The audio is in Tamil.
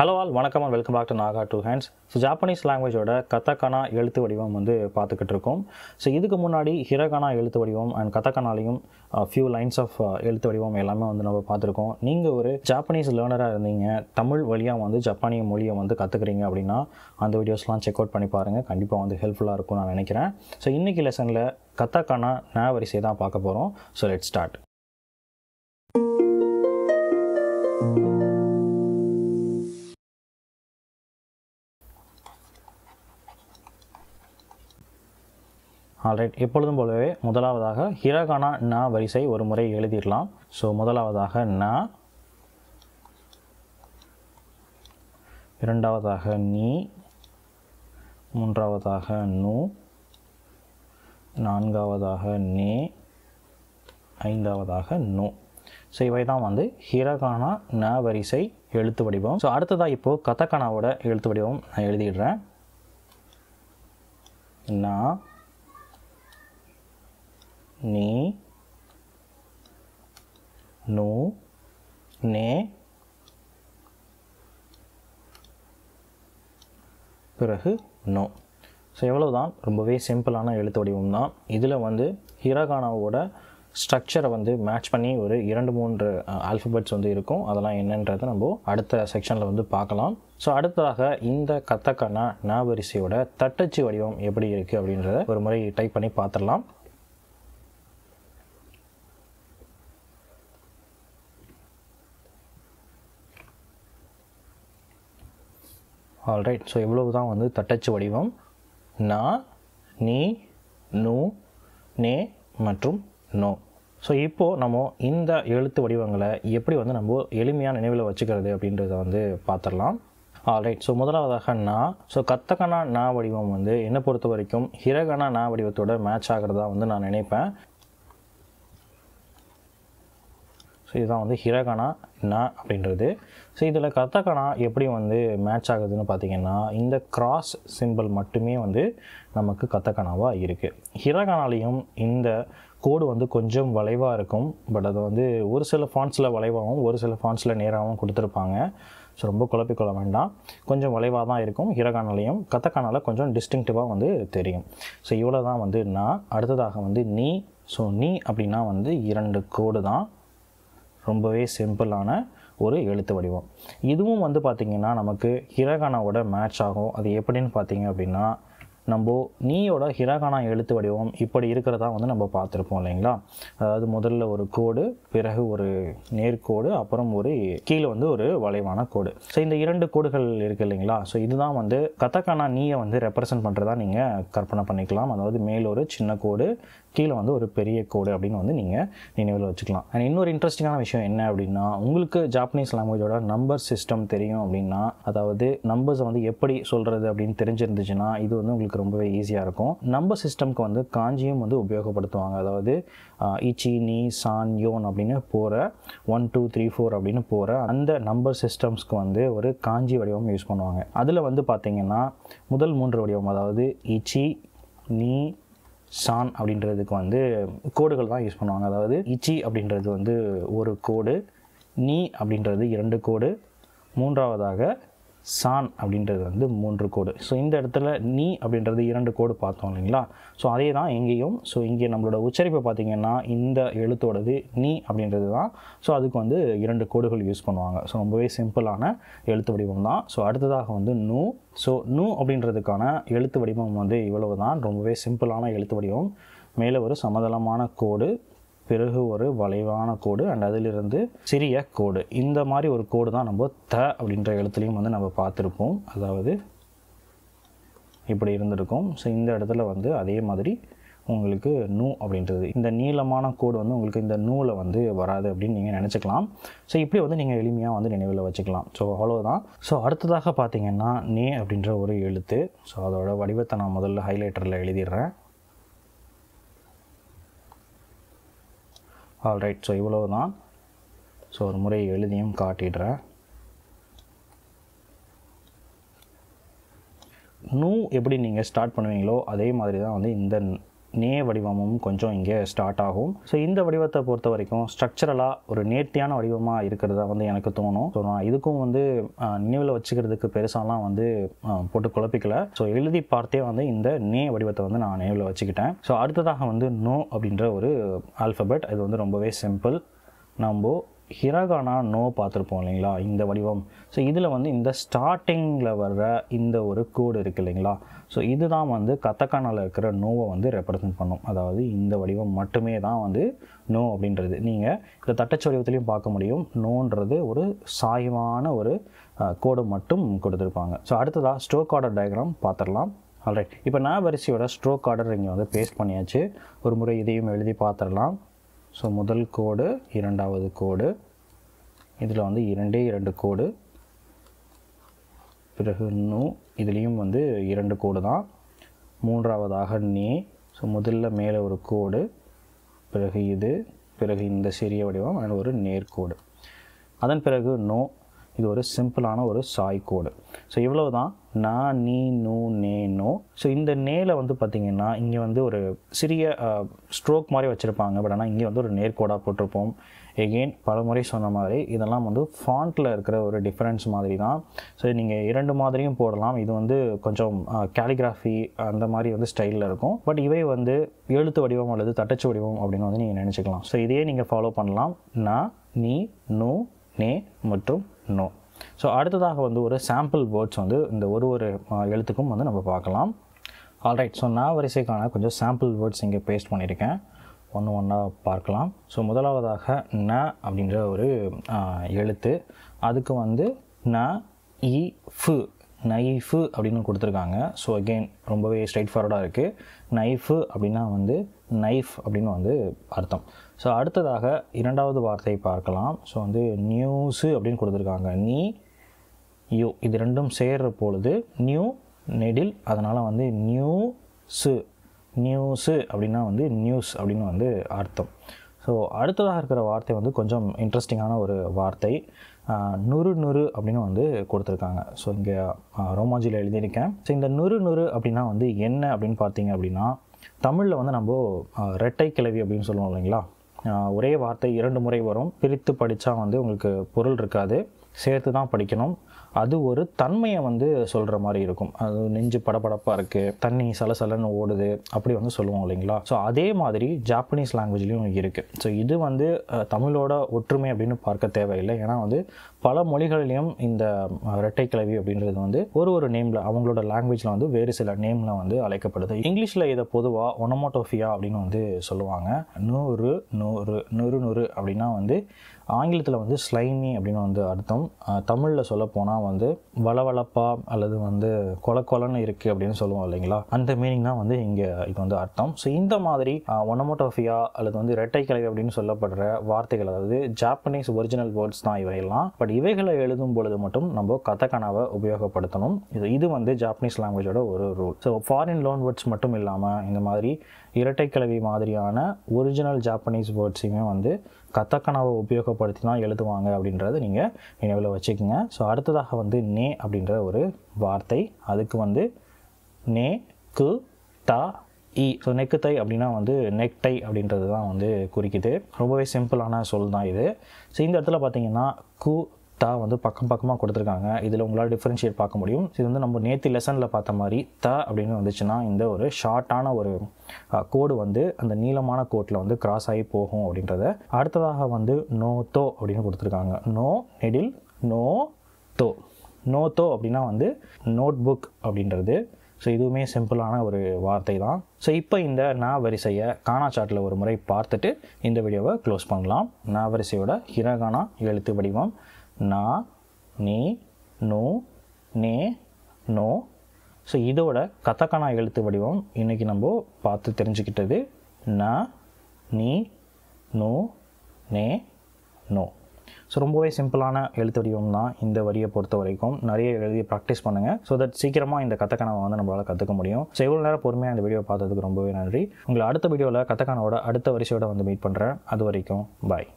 ஹலோ ஆல் வணக்கம் and welcome back to Naga two hands. So Japanese லாங்குவேஜோட கதகானா எழுத்து வடிவம் பார்த்துக்கிட்டு இருக்கோம். ஸோ இதுக்கு முன்னாடி ஹிரகானா எழுத்து வடிவம் அண்ட் கதகானாலையும் ஃபியூ லைன்ஸ் ஆஃப் எழுத்து வடிவம் எல்லாமே நம்ம பார்த்துருக்கோம். நீங்கள் ஒரு ஜாப்பனீஸ் லேர்னராக இருந்தீங்க, தமிழ் வழியாக ஜப்பானிய மொழியை கற்றுக்குறீங்க அப்படின்னா அந்த வீடியோஸ்லாம் செக் அவுட் பண்ணி பாருங்கள். கண்டிப்பாக ஹெல்ப்ஃபுல்லாக இருக்கும்னு நான் நினைக்கிறேன். ஸோ இன்றைக்கி லெசனில் கதகானா ந வரிசை தான் பார்க்க போகிறோம். So let's start. ஆல்ரைட், எப்பொழுதும் போலவே முதலாவதாக ஹிரகானா ந வரிசை ஒரு முறை எழுதிடலாம். ஸோ முதலாவதாக ந, இரண்டாவதாக நீ, மூன்றாவதாக நு, நான்காவதாக நே, ஐந்தாவதாக நோ. ஸோ இவை தான் ஹிரகானா ந வரிசை எழுத்து வடிவம். ஸோ அடுத்ததாக இப்போது கதகானாவோட எழுத்து வடிவம் நான் எழுதிடுறேன். ந, நீ, நு, நே, பிறகு நோ. ஸோ எவ்வளவுதான், ரொம்பவே சிம்பிளான எழுத்து வடிவம் தான். இதில் ஹிரகானாவோட ஸ்ட்ரக்சரை மேட்ச் பண்ணி ஒரு 2-3 ஆல்ஃபபெட்ஸ் இருக்கும். அதெல்லாம் என்னன்றதை நம்ம அடுத்த செக்ஷனில் பார்க்கலாம். ஸோ அடுத்ததாக இந்த கதகானா ந வரிசையோட தட்டச்சு வடிவம் எப்படி இருக்குது அப்படின்றத ஒரு முறை டைப் பண்ணி பார்த்துடலாம். ஆல்ரைட், ஸோ இவ்வளவு தான் தட்டச்சு வடிவம். ந, நீ, நு, நே மற்றும் நோ. ஸோ இப்போது நம்ம இந்த எழுத்து வடிவங்களை எப்படி நம்ம எளிமையாக நினைவில் வச்சுக்கிறது அப்படின்றத பார்த்துடலாம். ஆல்ரைட், ஸோ முதலாவதாக ந. ஸோ கதகானா ந வடிவம் என்னை பொறுத்த வரைக்கும் ஹிரகானா ந வடிவத்தோட மேட்ச் ஆகிறதா நான் நினைப்பேன். ஸோ இதுதான் ஹிரகானா ந அப்படின்றது. ஸோ இதில் கதகானா எப்படி மேட்ச் ஆகுதுன்னு பார்த்தீங்கன்னா, இந்த கிராஸ் சிம்பிள் மட்டுமே நமக்கு கதகானாவாக இருக்குது. ஹிரகானாலையும் இந்த கோடு கொஞ்சம் வளைவாக இருக்கும். பட் அது ஒரு சில ஃபாண்ட்ஸில் வளைவாகவும் ஒரு சில ஃபாண்ட்ஸில் நேராகவும் கொடுத்துருப்பாங்க. ஸோ ரொம்ப குழப்பிக்கொள்ள வேண்டாம், கொஞ்சம் வளைவாக தான் இருக்கும். ஹிரகானாலையும் கதகானால கொஞ்சம் டிஸ்டிங்டிவாக தெரியும். ஸோ இவ்வளோ தான் ந. அடுத்ததாக நீ. ஸோ நீ அப்படின்னா 2 கோடு தான். ரொம்பவே சிம்பிளான ஒரு எழுத்து வடிவம். இதுவும் பார்த்திங்கன்னா நமக்கு ஹிரகானாவோட மேட்ச் ஆகும். அது எப்படின்னு பார்த்தீங்க அப்படின்னா, நம்ம நீயோட ஹிரகானா எழுத்து வடிவம் இப்படி இருக்கிறதா நம்ம பார்த்துருப்போம் இல்லைங்களா. அதாவது முதல்ல ஒரு கோடு, பிறகு ஒரு நேர்கோடு, அப்புறம் ஒரு கீழே ஒரு வளைவான கோடு. ஸோ இந்த 2 கோடுகள் இருக்குது இல்லைங்களா. ஸோ இதுதான் கதகானா நீயை ரெப்ரசன்ட் பண்ணுறதா நீங்கள் கற்பனை பண்ணிக்கலாம். அதாவது மேல் ஒரு சின்ன கோடு, கீழே ஒரு பெரிய கோடு அப்படின்னு நீங்கள் நினைவில் வச்சுக்கலாம். அண்ட் இன்னொரு இன்ட்ரெஸ்டிங்கான விஷயம் என்ன அப்படின்னா, உங்களுக்கு ஜாப்பனீஸ் லாங்குவேஜோட நம்பர் சிஸ்டம் தெரியும் அப்படின்னா, அதாவது நம்பர்ஸை எப்படி சொல்கிறது அப்படின்னு தெரிஞ்சிருந்துச்சுன்னா இது உங்களுக்கு ரொம்பவே ஈஸியாக இருக்கும். நம்பர் சிஸ்டம்க்கு காஞ்சியும் உபயோகப்படுத்துவாங்க. அதாவது இச்சி, நீ, சான், யோன் அப்படின்னு போகிற 1 2 3 4 அப்படின்னு போகிற அந்த நம்பர் சிஸ்டம்ஸ்க்கு ஒரு காஞ்சி வடிவம் யூஸ் பண்ணுவாங்க. அதில் பார்த்தீங்கன்னா முதல் 3 வடிவம், அதாவது இச்சி, நீ, சான் அப்படின்றதுக்கு கோடுகள் தான் யூஸ் பண்ணுவாங்க. அதாவது இச்சி அப்படின்றது ஒரு கோடு, நீ அப்படின்றது 2 கோடு, மூன்றாவதாக சான் அப்படின்றது 3 கோடு. ஸோ இந்த இடத்துல நீ அப்படின்றது 2 கோடு பார்த்தோம் இல்லைங்களா. ஸோ அதே தான் இங்கேயும். ஸோ இங்கே நம்மளோட உச்சரிப்பை பார்த்திங்கன்னா இந்த எழுத்தோடது நீ அப்படின்றது தான். ஸோ அதுக்கு 2 கோடுகள் யூஸ் பண்ணுவாங்க. ஸோ ரொம்பவே சிம்பிளான எழுத்து வடிவம் தான். ஸோ அடுத்ததாக நு. ஸோ நு அப்படின்றதுக்கான எழுத்து வடிவம் இவ்வளவு தான். ரொம்பவே சிம்பிளான எழுத்து வடிவம். மேலே ஒரு சமதளமான கோடு, பிறகு ஒரு வளைவான கோடு, அண்ட் அதிலிருந்து சிறிய கோடு. இந்த மாதிரி ஒரு கோடு தான் நம்ம த அப்படின்ற எழுத்துலையும் நம்ம பார்த்துருப்போம். அதாவது இப்படி இருந்திருக்கும். ஸோ இந்த இடத்துல அதே மாதிரி உங்களுக்கு நூ அப்படின்றது, இந்த நீளமான கோடு உங்களுக்கு இந்த நூலை வராது அப்படின்னு நீங்கள் நினச்சிக்கலாம். ஸோ இப்படி நீங்கள் எளிமையாக நினைவில் வச்சுக்கலாம். ஸோ அவ்வளோதான். ஸோ அடுத்ததாக பார்த்தீங்கன்னா நே அப்படின்ற ஒரு எழுத்து. ஸோ அதோட வடிவத்தை நான் முதல்ல ஹைலைட்டரில் எழுதிடுறேன். ஆல்ரைட், ஸோ இவ்வளவு தான். ஸோ ஒரு முறை எழுதியும் காட்டிடுறேன். நூ எப்படி நீங்கள் ஸ்டார்ட் பண்ணுவீங்களோ அதே மாதிரி தான் இந்த நே வடிவமும் கொஞ்சம் இங்கே ஸ்டார்ட் ஆகும். ஸோ இந்த வடிவத்தை பொறுத்த வரைக்கும் ஸ்ட்ரக்சரலாக ஒரு நேர்த்தியான வடிவமாக இருக்கிறதா வந்து எனக்கு தோணும். ஸோ நான் இதுக்கும் வந்து நினைவில் வச்சுக்கிறதுக்கு பெருசாலாம் வந்து போட்டு குழப்பிக்கல. ஸோ எழுதி பார்த்தே வந்து இந்த நே வடிவத்தை வந்து நான் நினைவில் வச்சுக்கிட்டேன். ஸோ அடுத்ததாக வந்து நோ அப்படின்ற ஒரு ஆல்ஃபபெட். இது வந்து ரொம்பவே சிம்பிள். நம்ம ஹிரகானா நோ பார்த்துருப்போம் இல்லைங்களா, இந்த வடிவம். ஸோ இதில் வந்து இந்த ஸ்டார்டிங்கில் வர்ற இந்த ஒரு கோடு இருக்குது இல்லைங்களா, ஸோ இதுதான் வந்து கத்தக்கானாவில் இருக்கிற நோவை வந்து ரெப்ரசன்ட் பண்ணும். அதாவது இந்த வடிவம் மட்டுமே தான் வந்து நோ அப்படின்றது. நீங்கள் இந்த தட்டச்சு வடிவத்துலையும் பார்க்க முடியும். நோன்றது ஒரு சாய்வான ஒரு கோடு மட்டும் கொடுத்துருப்பாங்க. ஸோ அடுத்ததாக ஸ்ட்ரோக் ஆர்டர் டயக்ராம் பார்த்துடலாம். ஆல்ரைட், இப்போ நான் வரிசையோட ஸ்ட்ரோக் ஆர்டர் இங்கே வந்து பேஸ்ட் பண்ணியாச்சு. ஒரு முறை இதையும் எழுதி பார்த்துடலாம். ஸோ முதல் கோடு, இரண்டாவது கோடு, இதில் வந்து 2 கோடு, பிறகு நூ, இதுலேயும் வந்து 2 கோடு தான். மூன்றாவதாக நே. ஸோ முதல்ல மேலே ஒரு கோடு, பிறகு இது, பிறகு இந்த சிறிய வடிவம், அது ஒரு நேர்கோடு. அதன் பிறகு நோ, இது ஒரு சிம்பிளான ஒரு சாய் கோடு. ஸோ இவ்வளவு தான் நா, நீ, நூ, நே, நோ. ஸோ இந்த நேல வந்து பார்த்திங்கன்னா இங்கே வந்து ஒரு சிறிய ஸ்ட்ரோக் மாதிரி வச்சுருப்பாங்க. பட் ஆனால் இங்கே வந்து ஒரு நேர்கோடாக போட்டிருப்போம். எகெயின் பல முறை சொன்ன மாதிரி இதெல்லாம் வந்து ஃபாண்ட்டில் இருக்கிற ஒரு டிஃப்ரென்ஸ் மாதிரி தான். ஸோ நீங்கள் 2 மாதிரியும் போடலாம். இது வந்து கொஞ்சம் கேலிகிராஃபி அந்த மாதிரி வந்து ஸ்டைலில் இருக்கும். பட் இவை வந்து எழுத்து வடிவம் அல்லது தட்டச்சு வடிவம் அப்படின்னு வந்து நீங்கள் நினச்சிக்கலாம். ஸோ இதையே நீங்கள் ஃபாலோ பண்ணலாம். நா, நீ, நூ, நே மற்றும் நோ. ஸோ அடுத்ததாக வந்து ஒரு சாம்பிள் வேர்ட்ஸ் வந்து இந்த ஒரு எழுத்துக்கும் வந்து நம்ம பார்க்கலாம். ஆல்ரைட், ஸோ நான் வரிசைக்கான கொஞ்சம் சாம்பிள் வேர்ட்ஸ் இங்கே பேஸ்ட் பண்ணியிருக்கேன். ஒன்றா பார்க்கலாம். ஸோ முதலாவதாக ந அப்படின்ற ஒரு எழுத்து. அதுக்கு வந்து ந, இ, ஃபு, நைஃபு அப்படின்னு கொடுத்துருக்காங்க. ஸோ அகெயின் ரொம்பவே ஸ்ட்ரைட் ஃபார்வர்டாக இருக்குது. நைஃபு அப்படின்னா வந்து நைஃப் அப்படின்னு வந்து அர்த்தம். ஸோ அடுத்ததாக இரண்டாவது வார்த்தை பார்க்கலாம். ஸோ வந்து நியூஸு அப்படின்னு கொடுத்துருக்காங்க. நீ, யூ, இது ரெண்டும் சேர்கிற பொழுது நியூ நெடில், அதனால் வந்து நியூஸு, நியூஸு அப்படின்னா வந்து நியூஸ் அப்படின்னு வந்து அர்த்தம். ஸோ அடுத்ததாக இருக்கிற வார்த்தை வந்து கொஞ்சம் இன்ட்ரெஸ்டிங்கான ஒரு வார்த்தை. நுறு நுறு அப்படின்னு வந்து கொடுத்துருக்காங்க. ஸோ இங்கே ரோமாஞ்சியில் எழுதியிருக்கேன். ஸோ இந்த நுறு நுறு அப்படின்னா வந்து என்ன அப்படின்னு பார்த்தீங்க அப்படின்னா, தமிழில் வந்து நம்ம ரெட்டை கிளவி அப்படின்னு சொல்லுவோம் இல்லைங்களா. ஒரே வார்த்தை 2 முறை வரும். பிரித்து படித்தா வந்து உங்களுக்கு பொருள் இருக்காது, சேர்த்து தான் படிக்கணும். அது ஒரு தன்மையை வந்து சொல்கிற மாதிரி இருக்கும். அது நெஞ்சு படபடப்பாக இருக்குது, தண்ணி சலசலன்னு ஓடுது, அப்படி வந்து சொல்லுவோம் இல்லைங்களா. ஸோ அதே மாதிரி ஜாப்பனீஸ் லாங்குவேஜ்லேயும் இருக்குது. ஸோ இது வந்து தமிழோட ஒற்றுமை அப்படின்னு பார்க்க தேவையில்லை. ஏன்னா வந்து பல மொழிகளிலையும் இந்த இரட்டை கிளவி அப்படின்றது வந்து ஒரு நேமில் அவங்களோட லாங்குவேஜில் வந்து வேறு சில நேமில் வந்து அழைக்கப்படுது. இங்கிலீஷில் இதை பொதுவாக ஒனமோட்டோஃபியா அப்படின்னு வந்து சொல்லுவாங்க. நூறு, நூறு, நூறு நூறு அப்படின்னா வந்து ஆங்கிலத்தில் வந்து ஸ்லைமி அப்படின்னு வந்து அர்த்தம். தமிழில் சொல்லப்போனால் வந்து வளவளப்பா அல்லது வந்து கொலன்னு இருக்குது அப்படின்னு சொல்லுவோம் இல்லைங்களா. அந்த மீனிங் தான் வந்து இங்கே இது வந்து அர்த்தம். ஸோ இந்த மாதிரி ஒனமோட்டோஃபியா அல்லது வந்து இரட்டை கிளவி அப்படின்னு சொல்லப்படுற வார்த்தைகள், அதாவது ஜாப்பனீஸ் ஒரிஜினல் வேர்ட்ஸ் தான் இவையெல்லாம். பட் இவைகளை எழுதும் பொழுது மட்டும் நம்ம கதகனாவை உபயோகப்படுத்தணும். இது வந்து ஜாப்பனீஸ் லாங்குவேஜோட ஒரு rule. So foreign loan words மட்டும் இல்லாமல் இந்த மாதிரி இரட்டை கிளவி மாதிரியான ஒரிஜினல் ஜாப்பனீஸ் வேர்ட்ஸையுமே வந்து கதகனாவை உபயோகப்படுத்தி தான் எழுதுவாங்க அப்படின்றத நீங்கள் நினைவில் வச்சுக்கோங்க. ஸோ அடுத்ததாக வந்து நே அப்படின்ற ஒரு வார்த்தை. அதுக்கு வந்து நே, கு, தா, இ. ஸோ நெக்கு தை அப்படின்னா வந்து நெக் டை அப்படின்றது தான் வந்து குறிக்குது. ரொம்பவே சிம்பிளான சொல் தான் இது. ஸோ இந்த இடத்துல பார்த்தீங்கன்னா கு, தா வந்து பக்கமாக கொடுத்துருக்காங்க. இதில் உங்களால் டிஃப்ரென்ஷியேட் பார்க்க முடியும். இது வந்து நம்ம நேற்று லெசனில் பார்த்த மாதிரி த அப்படின்னு வந்துச்சுன்னா இந்த ஒரு ஷார்ட்டான ஒரு கோடு வந்து அந்த நீளமான கோட்டில் வந்து கிராஸ் ஆகி போகும் அப்படின்றத. அடுத்ததாக வந்து நோ தோ அப்படின்னு கொடுத்துருக்காங்க. நோ நெடில், நோ தோ. நோ தோ அப்படின்னா வந்து நோட் புக் அப்படின்றது. ஸோ இதுவுமே சிம்பிளான ஒரு வார்த்தை தான். ஸோ இப்போ இந்த நா வரிசையை கானா சார்ட்டில் ஒரு முறை பார்த்துட்டு இந்த வீடியோவை க்ளோஸ் பண்ணலாம். நா வரிசையோட ஹிரகானா எழுத்து வடிவம் நா, நீ, நூ, நே, நோ. ஸோ இதோட கதகனா எழுத்து வடிவம் இன்றைக்கி நம்ம பார்த்து தெரிஞ்சுக்கிட்டது ந, நீ, நூ, நே, நோ. ஸோ ரொம்பவே சிம்பிளான எழுத்து வடிவம் தான் இந்த வரியை பொறுத்த வரைக்கும். நிறைய எழுதி ப்ராக்டிஸ் பண்ணுங்கள். ஸோ தட் சீக்கிரமாக இந்த கதகனாவை வந்து நம்மளால் கற்றுக்க முடியும். ஸோ இவ்வளோ நேரம் பொறுமையாக இந்த வீடியோ பார்த்ததுக்கு ரொம்பவே நன்றி. உங்களை அடுத்த வீடியோவில் கதகனாவோட அடுத்த வரிசையோட வந்து மீட் பண்ணுறேன். அது வரைக்கும் பாய்.